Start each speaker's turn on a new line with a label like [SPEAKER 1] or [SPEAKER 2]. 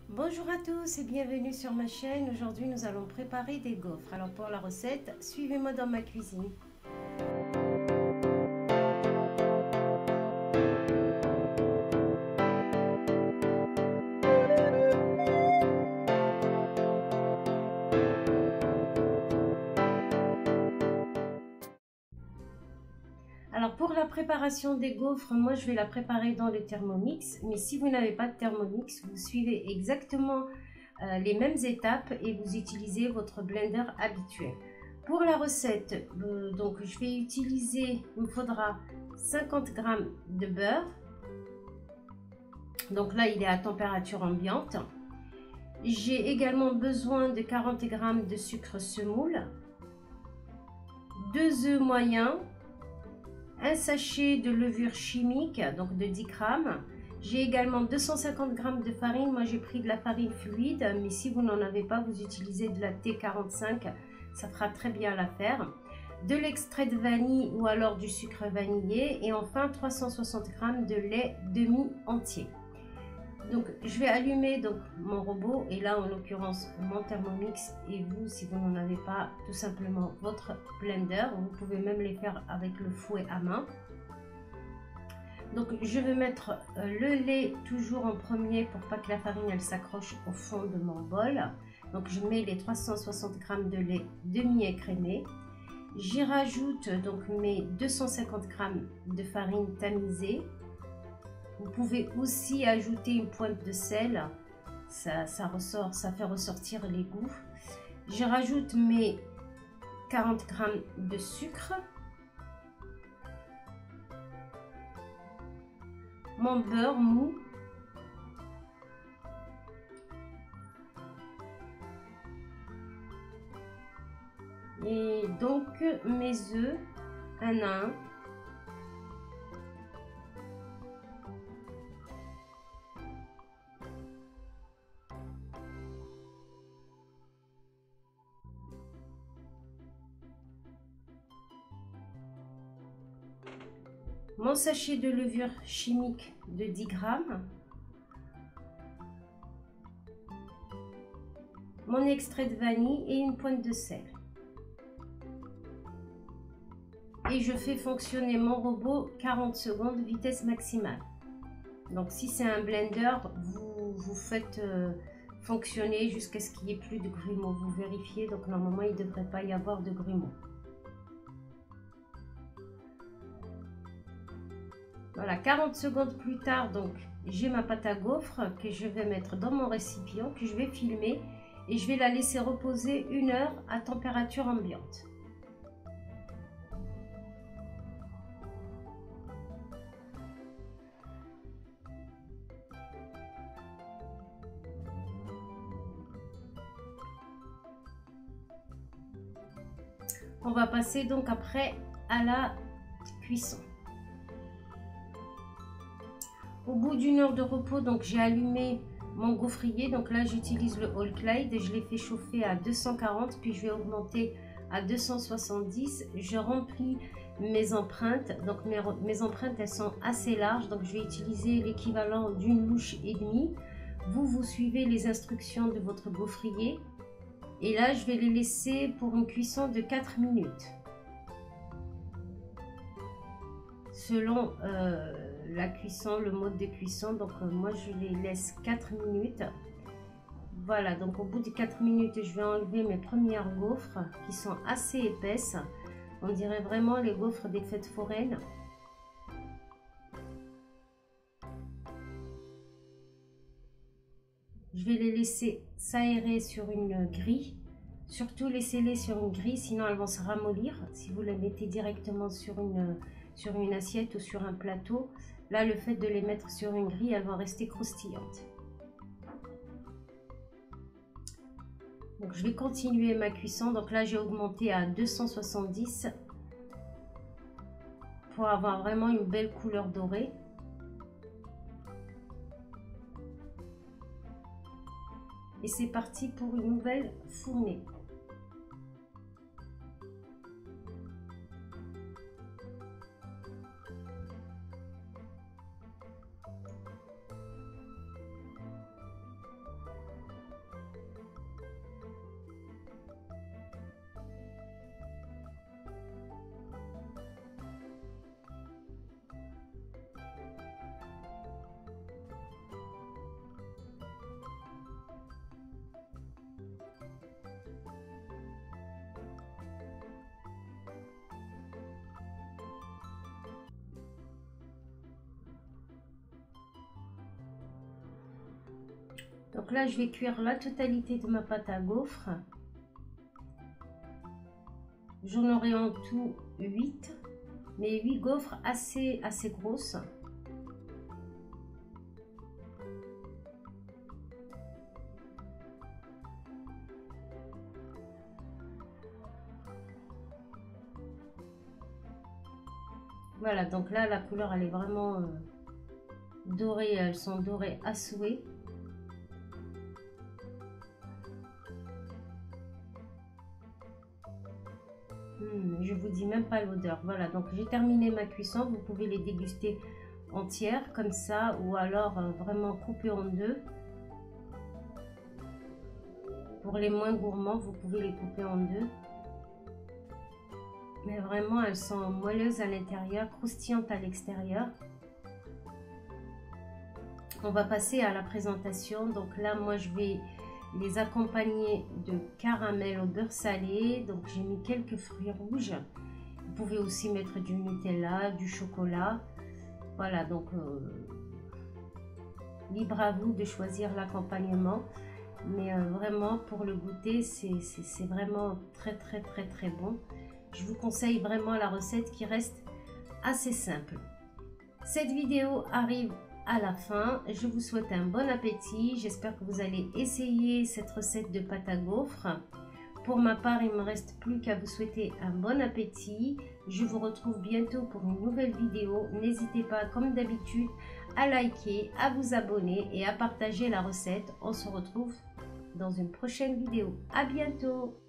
[SPEAKER 1] Bonjour à tous et bienvenue sur ma chaîne. Aujourd'hui nous allons préparer des gaufres. Alors pour la recette, suivez-moi dans ma cuisine. Alors pour la préparation des gaufres, moi je vais la préparer dans le Thermomix. Mais si vous n'avez pas de Thermomix, vous suivez exactement les mêmes étapes et vous utilisez votre blender habituel. Pour la recette, donc je vais utiliser, il me faudra 50 g de beurre. Donc là il est à température ambiante. J'ai également besoin de 40 g de sucre semoule, 2 œufs moyens, un sachet de levure chimique, donc de 10 g. J'ai également 250 g de farine. Moi j'ai pris de la farine fluide, mais si vous n'en avez pas, vous utilisez de la T45, ça fera très bien l'affaire. De l'extrait de vanille ou alors du sucre vanillé et enfin 360 g de lait demi entier. Donc je vais allumer donc mon robot et là en l'occurrence mon Thermomix, et vous si vous n'en avez pas, tout simplement votre blender. Vous pouvez même les faire avec le fouet à main. Donc je vais mettre le lait toujours en premier pour pas que la farine elle s'accroche au fond de mon bol. Donc je mets les 360 g de lait demi-écrémé. J'y rajoute donc mes 250 g de farine tamisée. Vous pouvez aussi ajouter une pointe de sel, ça fait ressortir les goûts. Je rajoute mes 40 g de sucre, mon beurre mou, et donc mes œufs un à un. Mon sachet de levure chimique de 10 g, mon extrait de vanille et une pointe de sel. Et je fais fonctionner mon robot 40 secondes vitesse maximale. Donc si c'est un blender, vous faites fonctionner jusqu'à ce qu'il n'y ait plus de grumeaux. Vous vérifiez, donc normalement il ne devrait pas y avoir de grumeaux. Voilà, 40 secondes plus tard, donc j'ai ma pâte à gaufres que je vais mettre dans mon récipient, que je vais filmer, et je vais la laisser reposer 1 heure à température ambiante. On va passer donc après à la cuisson. Au bout d'1 heure de repos, donc j'ai allumé mon gaufrier. Donc là j'utilise le All Clay et je l'ai fait chauffer à 240, puis je vais augmenter à 270. Je remplis mes empreintes. Donc mes empreintes elles sont assez larges, donc je vais utiliser l'équivalent d'une louche et demie. Vous suivez les instructions de votre gaufrier. Et là, je vais les laisser pour une cuisson de 4 minutes. Selon la cuisson, le mode de cuisson, donc moi je les laisse 4 minutes. Voilà, donc au bout de 4 minutes, je vais enlever mes premières gaufres qui sont assez épaisses. On dirait vraiment les gaufres des fêtes foraines. Je vais les laisser s'aérer sur une grille. Surtout laissez-les sur une grille, sinon elles vont se ramollir. Si vous les mettez directement sur une assiette ou sur un plateau, là le fait de les mettre sur une grille, elles vont rester croustillantes. Donc je vais continuer ma cuisson. Donc là j'ai augmenté à 270 pour avoir vraiment une belle couleur dorée. Et c'est parti pour une nouvelle fournée. Donc là, je vais cuire la totalité de ma pâte à gaufres. J'en aurai en tout 8, mais 8 gaufres assez grosses. Voilà, donc là, la couleur, elle est vraiment dorée. Elles sont dorées à souhait. Je vous dis même pas l'odeur. Voilà, donc j'ai terminé ma cuisson. Vous pouvez les déguster entières comme ça, ou alors vraiment coupées en deux. Pour les moins gourmands, vous pouvez les couper en deux. Mais vraiment, elles sont moelleuses à l'intérieur, croustillantes à l'extérieur. On va passer à la présentation. Donc là, moi, je vais les accompagner de caramel au beurre salé. Donc j'ai mis quelques fruits rouges. Vous pouvez aussi mettre du Nutella, du chocolat. Voilà, donc libre à vous de choisir l'accompagnement. Mais vraiment, pour le goûter, c'est vraiment très bon. Je vous conseille vraiment la recette qui reste assez simple. Cette vidéo arrive à la fin. Je vous souhaite un bon appétit. J'espère que vous allez essayer cette recette de pâte à gaufres. Pour ma part, il ne me reste plus qu'à vous souhaiter un bon appétit. Je vous retrouve bientôt pour une nouvelle vidéo. N'hésitez pas, comme d'habitude, à liker, à vous abonner et à partager la recette. On se retrouve dans une prochaine vidéo. À bientôt!